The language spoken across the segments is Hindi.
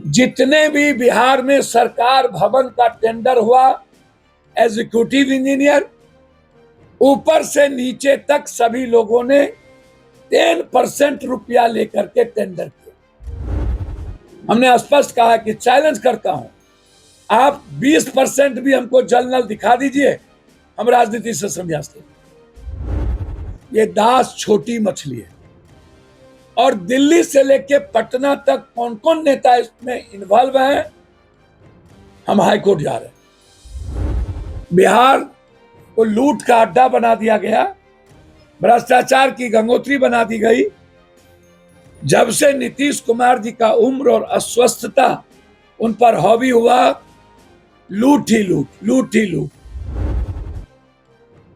जितने भी बिहार में सरकार भवन का टेंडर हुआ, एग्जीक्यूटिव इंजीनियर ऊपर से नीचे तक सभी लोगों ने 10% रुपया लेकर के टेंडर किया। हमने स्पष्ट कहा कि चैलेंज करता हूं, आप 20% भी हमको जल नल दिखा दीजिए, हम राजनीति से समझाते। ये दास छोटी मछली है और दिल्ली से लेके पटना तक कौन कौन नेता इसमें इन्वॉल्व हैं, हम हाईकोर्ट जा रहे हैं। बिहार को लूट का अड्डा बना दिया गया, भ्रष्टाचार की गंगोत्री बना दी गई। जब से नीतीश कुमार जी का उम्र और अस्वस्थता उन पर हावी हुआ, लूट ही लूट, लूट ही लूट।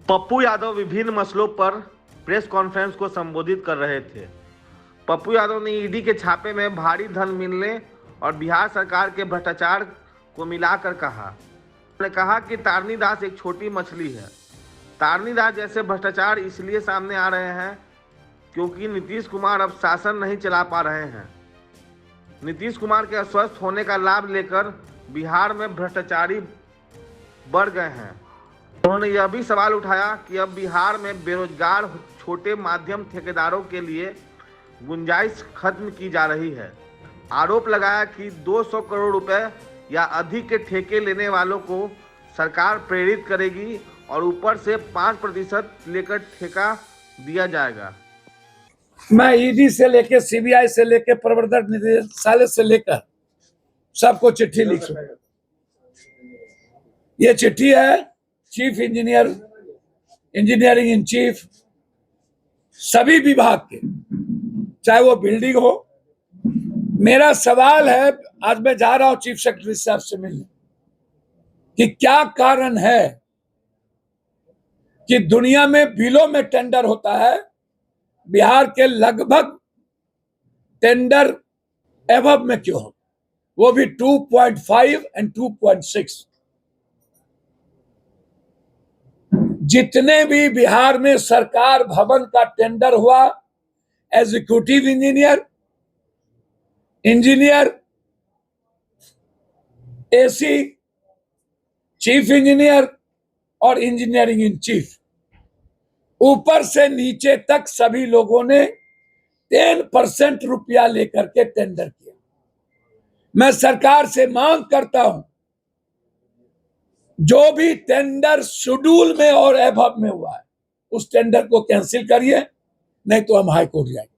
पप्पू यादव विभिन्न मसलों पर प्रेस कॉन्फ्रेंस को संबोधित कर रहे थे। पप्पू यादव ने ईडी के छापे में भारी धन मिलने और बिहार सरकार के भ्रष्टाचार को मिलाकर कहा। उन्होंने कहा कि तारनी दास एक छोटी मछली है। तारनी दास जैसे भ्रष्टाचार इसलिए सामने आ रहे हैं क्योंकि नीतीश कुमार अब शासन नहीं चला पा रहे हैं। नीतीश कुमार के अस्वस्थ होने का लाभ लेकर बिहार में भ्रष्टाचारी बढ़ गए हैं। उन्होंने यह भी सवाल उठाया कि अब बिहार में बेरोजगार छोटे माध्यम ठेकेदारों के लिए गुंजाइश खत्म की जा रही है। आरोप लगाया कि 200 करोड़ रुपए या अधिक के ठेके लेने वालों को सरकार प्रेरित करेगी और ऊपर से 5% लेकर ठेका दिया जाएगा। मैं ईडी से लेकर सीबीआई से लेकर प्रवर्तन निदेशालय से लेकर सबको चिट्ठी लिख रहा हूं। ये चिट्ठी है chief engineer, engineering in chief, सभी विभाग के, चाहे वो बिल्डिंग हो। मेरा सवाल है, आज मैं जा रहा हूं चीफ सेक्रेटरी साहब से मिलने, कि क्या कारण है कि दुनिया में बिलों में टेंडर होता है, बिहार के लगभग टेंडर एवब में क्यों हो, वो भी 2.5 और 2.6। जितने भी बिहार में सरकार भवन का टेंडर हुआ, executive engineer, AC, chief engineer और इंजीनियरिंग इन चीफ, ऊपर से नीचे तक सभी लोगों ने 10% रुपया लेकर के टेंडर किया। मैं सरकार से मांग करता हूं, जो भी टेंडर शेड्यूल में और एबव में हुआ है उस टेंडर को कैंसिल करिए, नहीं तो हम हाईकोर्ट जाएंगे।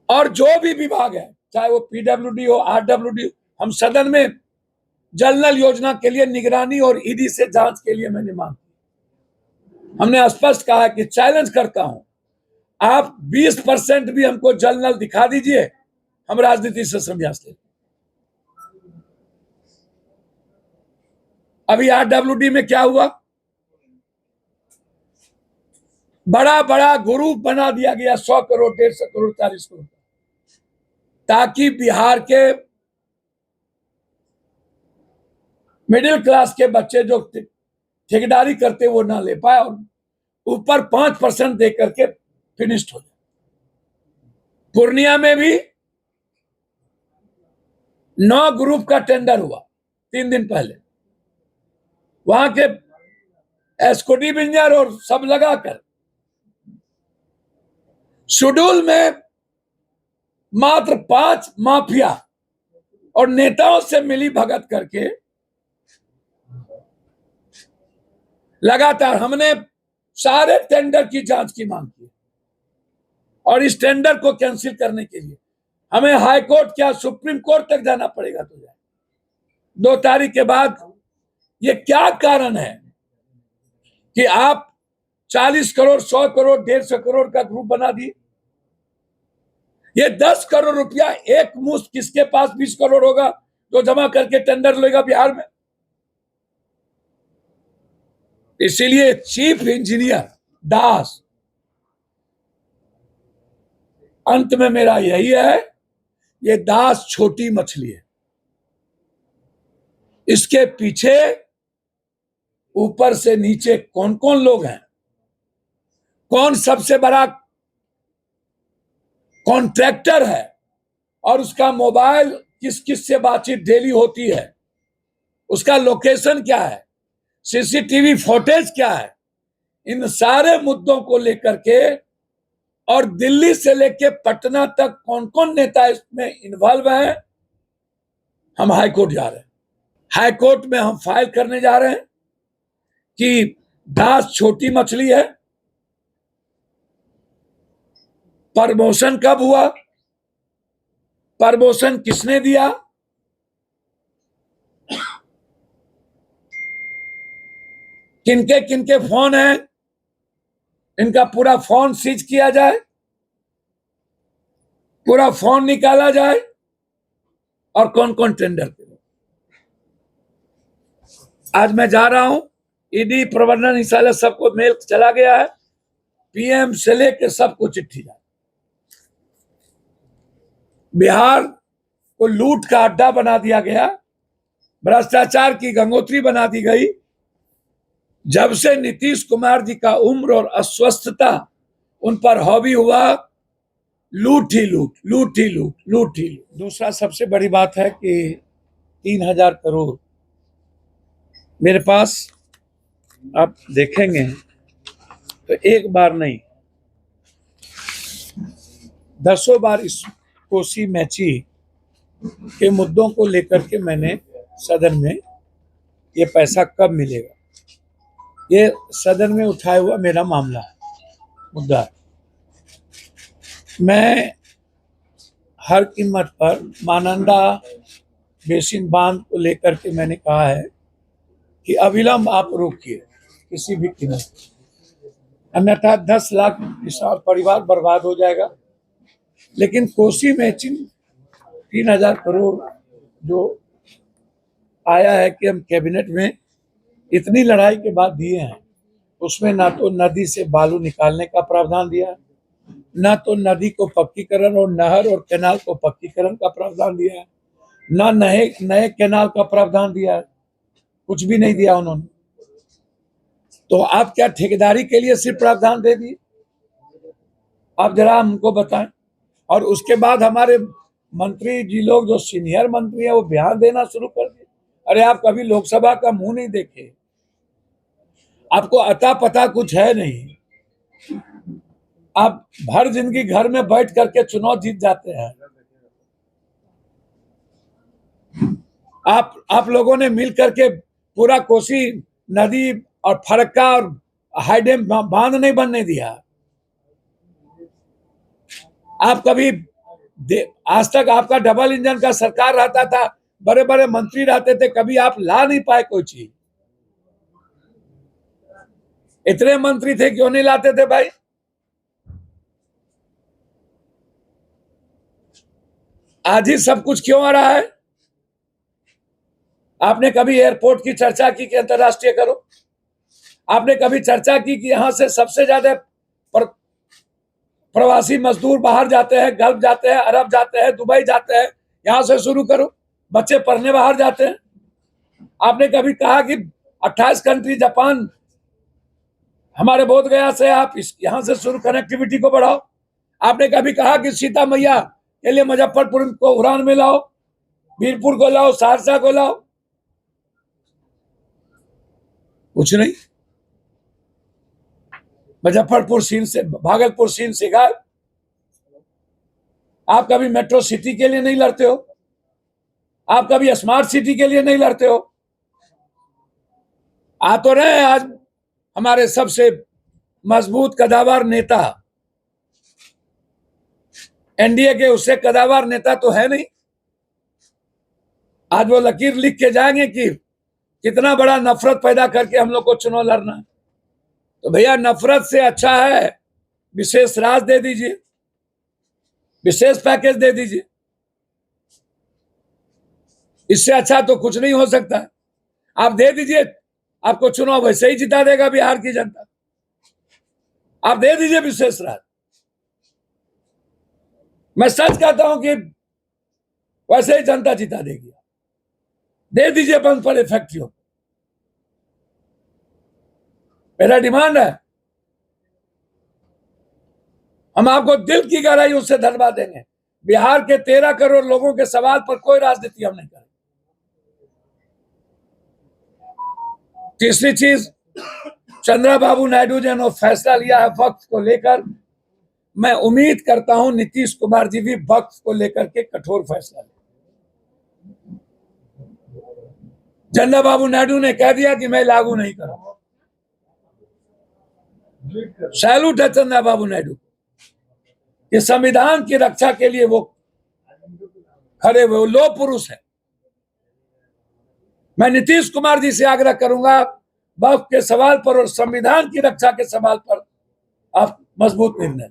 और जो भी विभाग है, चाहे वो पीडब्ल्यूडी हो, आरडब्ल्यूडी हो, हम सदन में जल नल योजना के लिए निगरानी और ईडी से जांच के लिए मैंने मांग की। हमने स्पष्ट कहा कि चैलेंज करता हूं, आप 20% भी हमको जल नल दिखा दीजिए, हम राजनीति से समझाते। अभी आरडब्ल्यूडी में क्या हुआ, बड़ा बड़ा ग्रुप बना दिया गया, 100 करोड़, 150 करोड़, 40 करोड़, ताकि बिहार के मिडिल क्लास के बच्चे जो ठेकेदारी करते वो ना ले पाए और ऊपर 5% दे करके फिनिश्ड हो जाए। पूर्णिया में भी 9 ग्रुप का टेंडर हुआ 3 दिन पहले, वहां के एग्जीक्यूटिव इंजीनियर और सब लगाकर शेड्यूल में मात्र 5 माफिया और नेताओं से मिली भगत करके लगातार हमने सारे टेंडर की जांच की मांग की और इस टेंडर को कैंसिल करने के लिए हमें हाई कोर्ट क्या सुप्रीम कोर्ट तक जाना पड़ेगा। तो जाए 2 तारीख के बाद। ये क्या कारण है कि आप 40 करोड़, 100 करोड़, 150 करोड़ का ग्रुप बना दिए? ये 10 करोड़ रुपया एक मुश्त किसके पास 20 करोड़ होगा जो जमा करके टेंडर लेगा बिहार में? इसीलिए चीफ इंजीनियर दास, अंत में मेरा यही है, ये दास छोटी मछली है। इसके पीछे ऊपर से नीचे कौन कौन लोग हैं, कौन सबसे बड़ा कॉन्ट्रैक्टर है, और उसका मोबाइल किस किस से बातचीत डेली होती है, उसका लोकेशन क्या है, सीसीटीवी फुटेज क्या है, इन सारे मुद्दों को लेकर के और दिल्ली से लेकर पटना तक कौन कौन नेता इसमें इन्वॉल्व हैं, हम हाईकोर्ट जा रहे हैं। हाईकोर्ट में हम फाइल करने जा रहे हैं कि दास छोटी मछली है, प्रमोशन कब हुआ, प्रमोशन किसने दिया, किनके किनके फोन हैं, इनका पूरा फोन सीज किया जाए, पूरा फोन निकाला जाए, और कौन कौन टेंडर पे। आज मैं जा रहा हूं, ईडी प्रबंधन निदेशालय सबको मेल चला गया है, पीएम से लेकर सबको चिट्ठी जा। बिहार को लूट का अड्डा बना दिया गया, भ्रष्टाचार की गंगोत्री बना दी गई। जब से नीतीश कुमार जी का उम्र और अस्वस्थता उन पर हावी हुआ, लूट ही लूट, लूट ही लूट, लूट ही लूट। दूसरा सबसे बड़ी बात है कि 3,000 करोड़ मेरे पास, आप देखेंगे तो एक बार नहीं, दसों बार इस कोसी मैची के मुद्दों को लेकर के मैंने सदन में, ये पैसा कब मिलेगा, ये सदन में उठाया हुआ मेरा मामला है, मुद्दा है। मैं हर कीमत पर महानंदा बेसिन बांध को लेकर के मैंने कहा है कि अविलंब आप रोकिए किसी भी कीमत, अन्यथा 10 लाख किसान परिवार बर्बाद हो जाएगा। लेकिन कोसी मैचिंग 3,000 करोड़ जो आया है कि हम कैबिनेट में इतनी लड़ाई के बाद दिए हैं, उसमें ना तो नदी से बालू निकालने का प्रावधान दिया है, ना तो नदी को पक्कीकरण और नहर और कैनाल को पक्कीकरण का प्रावधान दिया है, ना नए कैनाल का प्रावधान दिया है, कुछ भी नहीं दिया उन्होंने। तो आप क्या ठेकेदारी के लिए सिर्फ प्रावधान दे दिए? आप जरा हमको बताएं। और उसके बाद हमारे मंत्री जी लोग जो सीनियर मंत्री है वो बयान देना शुरू कर दिए। अरे आप कभी लोकसभा का मुंह नहीं देखे, आपको अता पता कुछ है नहीं, आप भर जिंदगी घर में बैठ करके चुनाव जीत जाते हैं। आप लोगों ने मिल करके पूरा कोसी नदी और फरक्का और हाईडैम बांध नहीं बनने दिया। आप कभी आज तक आपका डबल इंजन का सरकार रहता था, बड़े बड़े मंत्री रहते थे, कभी आप ला नहीं पाए कोई चीज। इतने मंत्री थे, क्यों नहीं लाते थे भाई? आज ही सब कुछ क्यों आ रहा है? आपने कभी एयरपोर्ट की चर्चा की कि अंतरराष्ट्रीय करो? आपने कभी चर्चा की कि यहां से सबसे ज्यादा प्रवासी मजदूर बाहर जाते हैं, गल्फ जाते हैं, अरब जाते हैं, दुबई जाते हैं, यहां से शुरू करो, बच्चे पढ़ने बाहर जाते हैं। आपने कभी कहा कि 28 कंट्री, जापान, हमारे बोध गया से आप यहां से शुरू कनेक्टिविटी को बढ़ाओ? आपने कभी कहा कि सीता मैया के लिए मुजफ्फरपुर को उड़ान में लाओ, वीरपुर को लाओ, सहरसा को लाओ? कुछ नहीं। मुजफ्फरपुर सीन से, भागलपुर सीन से गायब। आप कभी मेट्रो सिटी के लिए नहीं लड़ते हो, आप कभी स्मार्ट सिटी के लिए नहीं लड़ते हो। आ तो रहे हैं आज हमारे सबसे मजबूत कदावर नेता, एनडीए के उससे कदावर नेता तो है नहीं। आज वो लकीर लिख के जाएंगे कि कितना बड़ा नफरत पैदा करके हम लोग को चुनाव लड़ना है। तो भैया, नफरत से अच्छा है विशेष राज दे दीजिए, विशेष पैकेज दे दीजिए। इससे अच्छा तो कुछ नहीं हो सकता। आप दे दीजिए, आपको चुनाव वैसे ही जिता देगा बिहार की जनता। आप दे दीजिए विशेष राज। मैं सच कहता हूं कि वैसे ही जनता जिता देगी। दे दीजिए बंद पड़े फैक्ट्रियों। मेरा डिमांड है, हम आपको दिल की गहराई उससे धन्यवाद देंगे बिहार के 13 करोड़ लोगों के सवाल पर कोई राजनीति हम नहीं करें। तीसरी चीज, चंद्रबाबू नायडू जी ने फैसला लिया है वक्फ को लेकर। मैं उम्मीद करता हूं नीतीश कुमार जी भी वक्फ को लेकर के कठोर फैसला लें। चंद्रबाबू नायडू ने कह दिया कि मैं लागू नहीं करूंगा। सैल्यूट है चंद्रबाबू नायडू कि संविधान की रक्षा के लिए वो खड़े हुए, वो लौह पुरुष है। मैं नीतीश कुमार जी से आग्रह करूंगा वक्फ के सवाल पर और संविधान की रक्षा के सवाल पर आप मजबूत निर्णय